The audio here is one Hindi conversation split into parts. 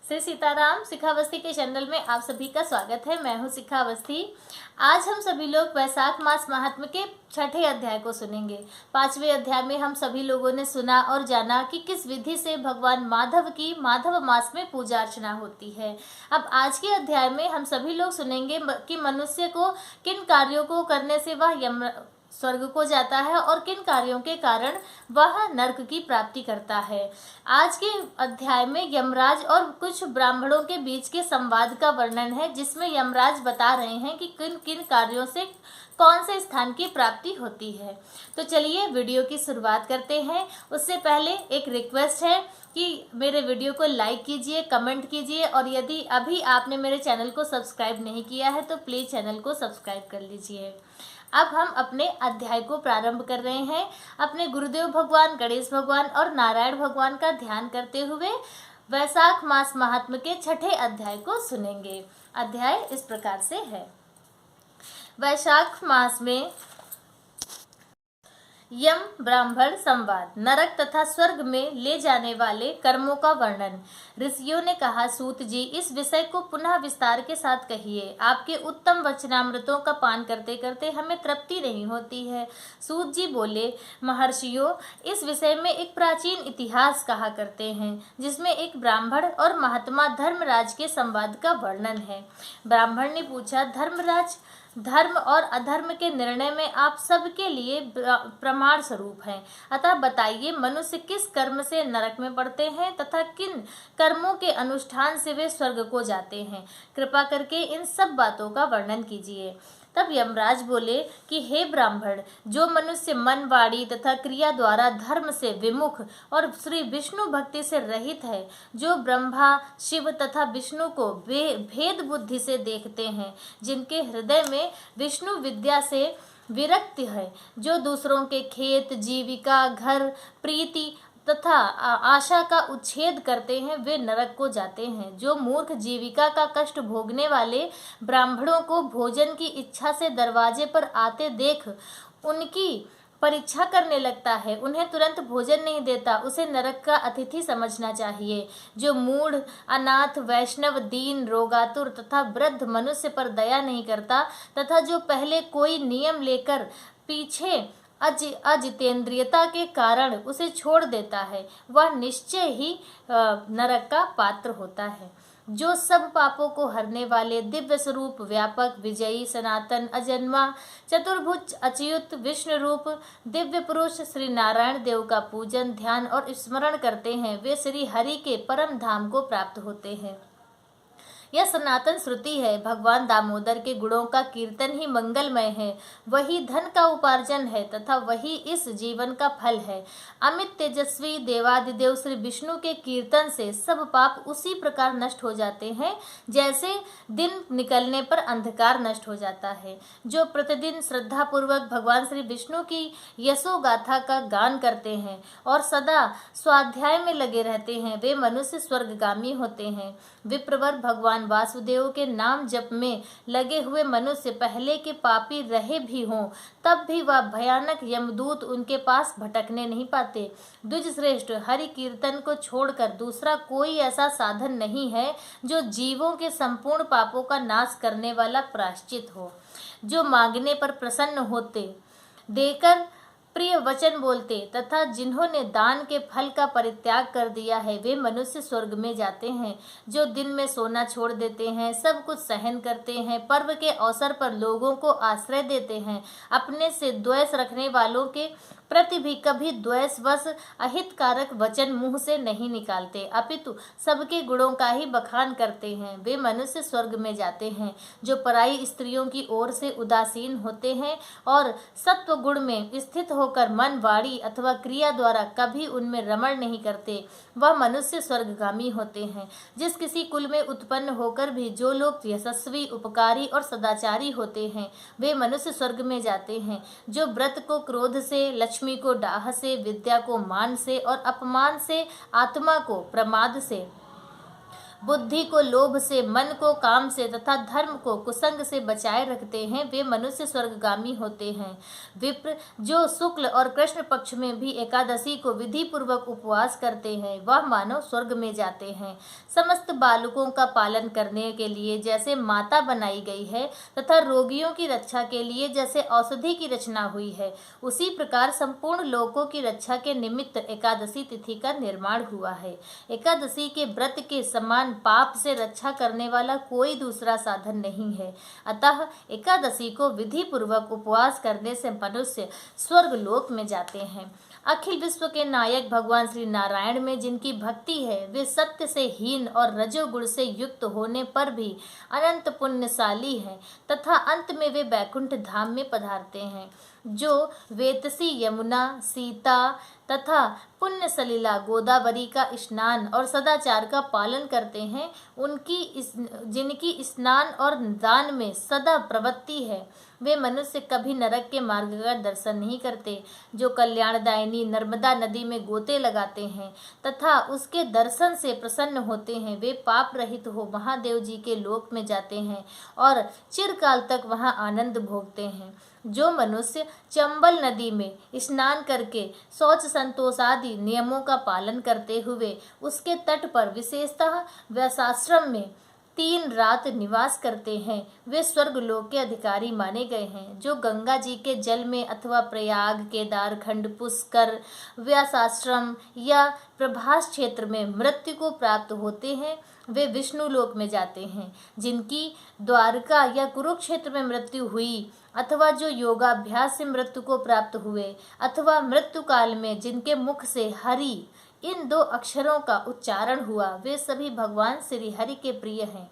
श्री सीताराम। शिखा अवस्थी के चैनल में आप सभी का स्वागत है। मैं हूं शिखा अवस्थी। आज हम सभी लोग वैशाख मास महात्म्य के छठे अध्याय को सुनेंगे। 5वें अध्याय में हम सभी लोगों ने सुना और जाना कि किस विधि से भगवान माधव की माधव मास में पूजा अर्चना होती है। अब आज के अध्याय में हम सभी लोग सुनेंगे कि मनुष्य को किन कार्यों को करने से वह यम स्वर्ग को जाता है और किन कार्यों के कारण वह नरक की प्राप्ति करता है। आज के अध्याय में यमराज और कुछ ब्राह्मणों के बीच के संवाद का वर्णन है, जिसमें यमराज बता रहे हैं कि किन किन कार्यों से कौन से स्थान की प्राप्ति होती है। तो चलिए वीडियो की शुरुआत करते हैं। उससे पहले एक रिक्वेस्ट है कि मेरे वीडियो को लाइक कीजिए, कमेंट कीजिए और यदि अभी आपने मेरे चैनल को सब्सक्राइब नहीं किया है तो प्लीज़ चैनल को सब्सक्राइब कर लीजिए। अब हम अपने अध्याय को प्रारंभ कर रहे हैं। अपने गुरुदेव भगवान, गणेश भगवान और नारायण भगवान का ध्यान करते हुए वैशाख मास महात्म्य के छठे अध्याय को सुनेंगे। अध्याय इस प्रकार से है। वैशाख मास में यम ब्राह्मण संवाद, नरक तथा स्वर्ग में ले जाने वाले कर्मों का वर्णन। ऋषियों ने कहा, सूत जी, इस विषय को पुनः विस्तार के साथ कहिए। आपके उत्तम वचनामृतों का पान करते करते हमें तृप्ति नहीं होती है। सूत जी बोले, महर्षियों, इस विषय में एक प्राचीन इतिहास कहा करते हैं, जिसमें एक ब्राह्मण और महात्मा धर्मराज के संवाद का वर्णन है। ब्राह्मण ने पूछा, धर्मराज, धर्म और अधर्म के निर्णय में आप सबके लिए प्रमाण स्वरूप हैं, अतः बताइए मनुष्य किस कर्म से नरक में पड़ते हैं तथा किन कर्मों के अनुष्ठान से वे स्वर्ग को जाते हैं। कृपा करके इन सब बातों का वर्णन कीजिए। तब यमराज बोले कि हे ब्राह्मण, जो मनुष्य मन, वाणी तथा क्रिया द्वारा धर्म से विमुख और श्री विष्णु भक्ति से रहित है, जो ब्रह्मा, शिव तथा विष्णु को भेद बुद्धि से देखते हैं, जिनके हृदय में विष्णु विद्या से विरक्ति है, जो दूसरों के खेत, जीविका, घर, प्रीति तथा आशा का उच्छेद करते हैं, वे नरक को जाते हैं। जो मूर्ख जीविका का कष्ट भोगने वाले ब्राह्मणों को भोजन की इच्छा से दरवाजे पर आते देख उनकी परीक्षा करने लगता है, उन्हें तुरंत भोजन नहीं देता, उसे नरक का अतिथि समझना चाहिए। जो मूढ़, अनाथ, वैष्णव, दीन, रोगातुर तथा वृद्ध मनुष्य पर दया नहीं करता तथा जो पहले कोई नियम लेकर पीछे अजितेंद्रियता के कारण उसे छोड़ देता है, वह निश्चय ही नरक का पात्र होता है। जो सब पापों को हरने वाले दिव्य स्वरूप, व्यापक, विजयी, सनातन, अजन्मा, चतुर्भुज, अच्युत, विष्णु रूप दिव्य पुरुष श्री नारायण देव का पूजन, ध्यान और स्मरण करते हैं, वे श्री हरि के परम धाम को प्राप्त होते हैं। यह सनातन श्रुति है। भगवान दामोदर के गुणों का कीर्तन ही मंगलमय है, वही धन का उपार्जन है तथा वही इस जीवन का फल है। अमित तेजस्वी देवादिदेव श्री विष्णु के कीर्तन से सब पाप उसी प्रकार नष्ट हो जाते हैं जैसे दिन निकलने पर अंधकार नष्ट हो जाता है। जो प्रतिदिन श्रद्धा पूर्वक भगवान श्री विष्णु की यशो गाथा का गान करते हैं और सदा स्वाध्याय में लगे रहते हैं, वे मनुष्य स्वर्गगामी होते हैं। विप्रवर भगवान वासुदेव के नाम जप में लगे हुए मनुष्य पहले के पापी रहे भी हों, तब भी वह भयानक यमदूत उनके पास भटकने नहीं पाते। द्विज श्रेष्ठ, हरि कीर्तन को छोड़कर दूसरा कोई ऐसा साधन नहीं है जो जीवों के संपूर्ण पापों का नाश करने वाला प्रायश्चित हो। जो मांगने पर प्रसन्न होते, देकर प्रिय वचन बोलते तथा जिन्होंने दान के फल का परित्याग कर दिया है, वे मनुष्य स्वर्ग में जाते हैं। जो दिन में सोना छोड़ देते हैं, सब कुछ सहन करते हैं, पर्व के अवसर पर लोगों को आश्रय देते हैं, अपने से द्वेष रखने वालों के प्रति भी कभी द्वेषवश अहितकारक वचन मुंह से नहीं निकालते, अपितु सबके गुणों का ही बखान करते हैं, वे मनुष्य स्वर्ग में जाते हैं। जो पराई स्त्रियों की ओर से उदासीन होते हैं और सत्व गुण में स्थित होकर मन, वाणी अथवा क्रिया द्वारा कभी उनमें रमण नहीं करते, वह मनुष्य स्वर्गगामी होते हैं। जिस किसी कुल में उत्पन्न होकर भी जो लोग यशस्वी, उपकारी और सदाचारी होते हैं, वे मनुष्य स्वर्ग में जाते हैं। जो व्रत को क्रोध से, लक्ष्मी को डाह से, विद्या को मान से और अपमान से, आत्मा को प्रमाद से, बुद्धि को लोभ से, मन को काम से तथा धर्म को कुसंग से बचाए रखते हैं, वे मनुष्य स्वर्गगामी होते हैं। विप्र, जो शुक्ल और कृष्ण पक्ष में भी एकादशी को विधि पूर्वक उपवास करते हैं, वह मानव स्वर्ग में जाते हैं। समस्त बालकों का पालन करने के लिए जैसे माता बनाई गई है तथा रोगियों की रक्षा के लिए जैसे औषधि की रचना हुई है, उसी प्रकार संपूर्ण लोकों की रक्षा के निमित्त एकादशी तिथि का निर्माण हुआ है। एकादशी के व्रत के समान पाप से रक्षा करने वाला कोई दूसरा साधन नहीं है। अतः एकादशी को विधि पूर्वक उपवास करने से मनुष्य स्वर्ग लोक में जाते हैं। अखिल विश्व के नायक भगवान श्री नारायण में जिनकी भक्ति है, वे सत्य से हीन और रजोगुण से युक्त होने पर भी अनंत पुण्यशाली हैं तथा अंत में वे बैकुंठ धाम में पधारते हैं। जो वेतसी, यमुना, सीता तथा पुण्य सलीला गोदावरी का स्नान और सदाचार का पालन करते हैं, जिनकी स्नान और दान में सदा प्रवृत्ति है, वे मनुष्य कभी नरक के मार्ग का दर्शन नहीं करते। जो कल्याणदायिनी नर्मदा नदी में गोते लगाते हैं तथा उसके दर्शन से प्रसन्न होते हैं, वे पाप रहित हो महादेव जी के लोक में जाते हैं और चिरकाल तक वहां आनंद भोगते हैं। जो मनुष्य चंबल नदी में स्नान करके शौच संतोष आदि नियमों का पालन करते हुए उसके तट पर विशेषतः व्यासाश्रम में 3 रात निवास करते हैं, वे स्वर्ग लोक के अधिकारी माने गए हैं। जो गंगा जी के जल में अथवा प्रयाग, केदार खंड, पुष्कर, व्यासाश्रम या प्रभास क्षेत्र में मृत्यु को प्राप्त होते हैं, वे विष्णु लोक में जाते हैं। जिनकी द्वारका या कुरुक्षेत्र में मृत्यु हुई अथवा जो योगाभ्यास से मृत्यु को प्राप्त हुए अथवा मृत्यु काल में जिनके मुख से हरि इन 2 अक्षरों का उच्चारण हुआ, वे सभी भगवान श्री हरि के प्रिय हैं।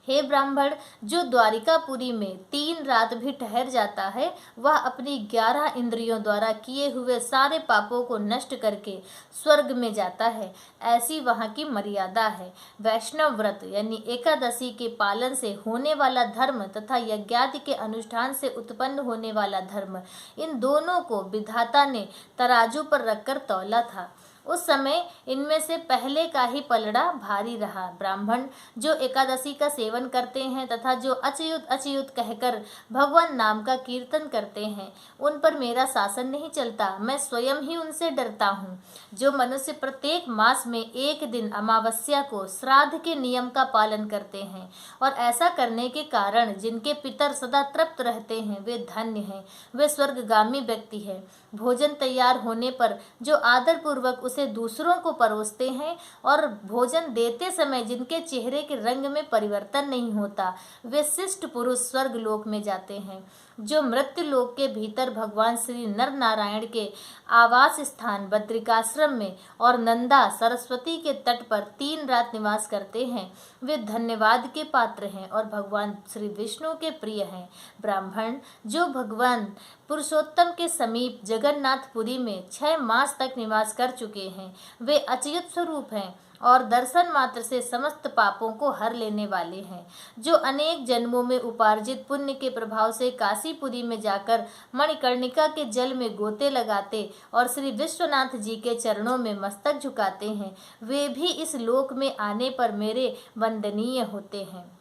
हे ब्राह्मण, जो द्वारिकापुरी में 3 रात भी ठहर जाता है, वह अपनी 11 इंद्रियों द्वारा किए हुए सारे पापों को नष्ट करके स्वर्ग में जाता है। ऐसी वहाँ की मर्यादा है। वैष्णव व्रत यानी एकादशी के पालन से होने वाला धर्म तथा यज्ञादि के अनुष्ठान से उत्पन्न होने वाला धर्म, इन दोनों को विधाता ने तराजू पर रखकर तौला था। उस समय इनमें से पहले का ही पलड़ा भारी रहा। ब्राह्मण जो एकादशी का सेवन करते हैं तथा जो अच्युत अच्युत कहकर भगवान नाम का कीर्तन करते हैं, उन पर मेरा शासन नहीं चलता, मैं स्वयं ही उनसे डरता हूँ। जो मनुष्य प्रत्येक मास में 1 दिन अमावस्या को श्राद्ध के नियम का पालन करते हैं और ऐसा करने के कारण जिनके पितर सदा तृप्त रहते हैं, वे धन्य हैं, वे स्वर्गगामी व्यक्ति हैं। भोजन तैयार होने पर जो आदर पूर्वक उसे दूसरों को परोसते हैं और भोजन देते समय जिनके चेहरे के रंग में परिवर्तन नहीं होता, वे शिष्ट पुरुष स्वर्ग लोक में जाते हैं। जो मृत्यु लोक के भीतर भगवान श्री नर नारायण के आवास स्थान बद्रिकाश्रम में और नंदा सरस्वती के तट पर 3 रात निवास करते हैं, वे धन्यवाद के पात्र हैं और भगवान श्री विष्णु के प्रिय हैं। ब्राह्मण जो भगवान पुरुषोत्तम के समीप जगन्नाथपुरी में 6 मास तक निवास कर चुके हैं, वे अच्युत स्वरूप हैं और दर्शन मात्र से समस्त पापों को हर लेने वाले हैं। जो अनेक जन्मों में उपार्जित पुण्य के प्रभाव से काशीपुरी में जाकर मणिकर्णिका के जल में गोते लगाते और श्री विश्वनाथ जी के चरणों में मस्तक झुकाते हैं, वे भी इस लोक में आने पर मेरे वंदनीय होते हैं।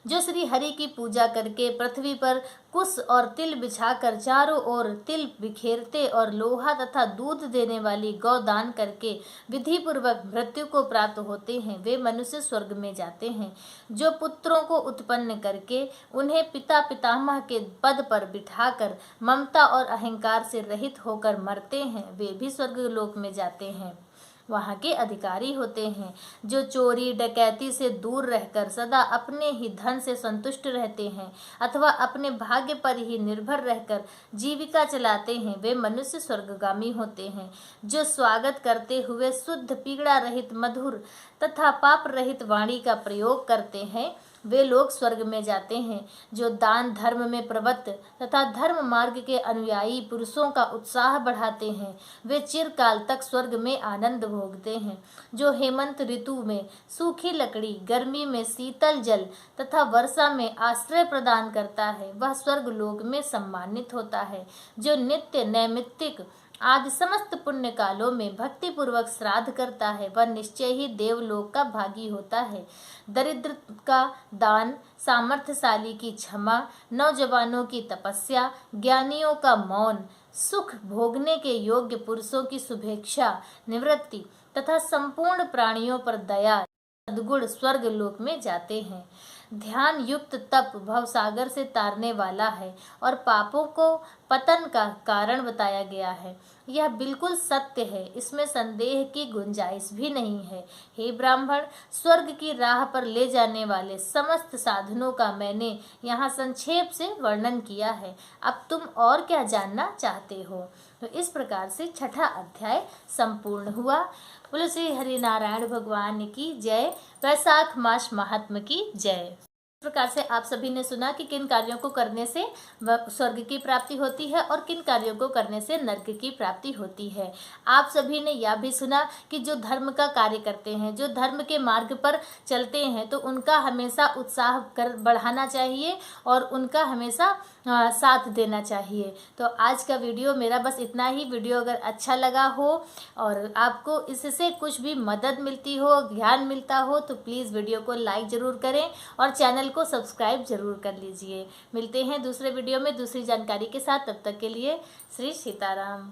जो श्री हरि की पूजा करके पृथ्वी पर कुश और तिल बिछाकर चारों ओर तिल बिखेरते और लोहा तथा दूध देने वाली गौ दान करके विधि पूर्वक मृत्यु को प्राप्त होते हैं, वे मनुष्य स्वर्ग में जाते हैं। जो पुत्रों को उत्पन्न करके उन्हें पिता पितामह के पद पर बिठाकर ममता और अहंकार से रहित होकर मरते हैं, वे भी स्वर्ग लोक में जाते हैं, वहाँ के अधिकारी होते हैं। जो चोरी डकैती से दूर रहकर सदा अपने ही धन से संतुष्ट रहते हैं अथवा अपने भाग्य पर ही निर्भर रहकर जीविका चलाते हैं, वे मनुष्य स्वर्गगामी होते हैं। जो स्वागत करते हुए शुद्ध पीड़ा रहित मधुर तथा पाप रहित वाणी का प्रयोग करते हैं, वे लोग स्वर्ग में जाते हैं। जो दान धर्म में प्रवृत्त तथा धर्म मार्ग के अनुयायी पुरुषों का उत्साह बढ़ाते हैं, वे चिरकाल तक स्वर्ग में आनंद भोगते हैं। जो हेमंत ऋतु में सूखी लकड़ी, गर्मी में शीतल जल तथा वर्षा में आश्रय प्रदान करता है, वह स्वर्ग लोक में सम्मानित होता है। जो नित्य नैमित्तिक आज समस्त पुण्य कालों में भक्ति पूर्वक श्राद्ध करता है वह निश्चय ही देवलोक का भागी होता है। दरिद्र का दान, सामर्थ्यशाली की क्षमा, नौजवानों की तपस्या, ज्ञानियों का मौन, सुख भोगने के योग्य पुरुषों की शुभेच्छा निवृत्ति तथा संपूर्ण प्राणियों पर दया सद्गुण स्वर्ग लोक में जाते हैं। ध्यान युक्त तप भवसागर से तारने वाला है और पापों को पतन का कारण बताया गया है। यह बिल्कुल सत्य है, इसमें संदेह की गुंजाइश भी नहीं है। हे ब्राह्मण, स्वर्ग की राह पर ले जाने वाले समस्त साधनों का मैंने यहाँ संक्षेप से वर्णन किया है। अब तुम और क्या जानना चाहते हो? तो इस प्रकार से छठा अध्याय संपूर्ण हुआ। बोलो श्री हरिनारायण भगवान की जय। वैशाख मास महात्म की जय। इस प्रकार से आप सभी ने सुना कि किन कार्यों को करने से स्वर्ग की प्राप्ति होती है और किन कार्यों को करने से नरक की प्राप्ति होती है। आप सभी ने यह भी सुना कि जो धर्म का कार्य करते हैं, जो धर्म के मार्ग पर चलते हैं, तो उनका हमेशा उत्साह बढ़ाना चाहिए और उनका हमेशा साथ देना चाहिए। तो आज का वीडियो मेरा बस इतना ही। वीडियो अगर अच्छा लगा हो और आपको इससे कुछ भी मदद मिलती हो, ज्ञान मिलता हो, तो प्लीज़ वीडियो को लाइक ज़रूर करें और चैनल को सब्सक्राइब ज़रूर कर लीजिए। मिलते हैं दूसरे वीडियो में दूसरी जानकारी के साथ। तब तक के लिए श्री सीताराम।